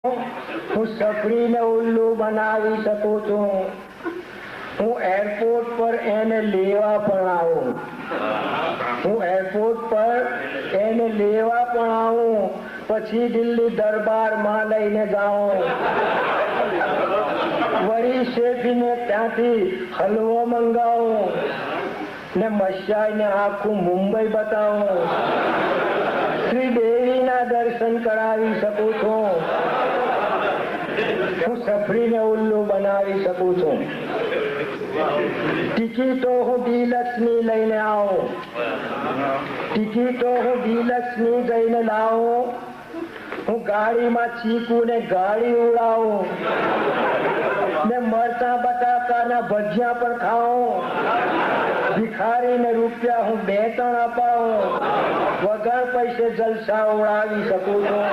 હું સફરીને ઉલ્લુ બનાવી શકું છું. હું એરપોર્ટ પર એને લેવા પણ આવું. પછી દિલ્હી દરબારમાં લઈને જાઉં. વળી શેઠને ત્યાંથી હલવો મંગાવું ને મશાઈને આખું મુંબઈ બતાવું. શ્રી દેવીના દર્શન કરાવી શકું છું. હું સફરીને ઉલ્લુ બનાવી શકું છું. ટિકિટો હું ડીલક્સની લઈને આવું. જઈને લાવું. હું ગાડીમાં ચીકું ને ગાડી ઉડાવું ને મરચા બટાકાના ભજીયા પણ ખાઉં. ભિખારીને રૂપિયા હું 2-3 અપાવું. વગર પૈસે જલસા ઉડાવી શકું છું.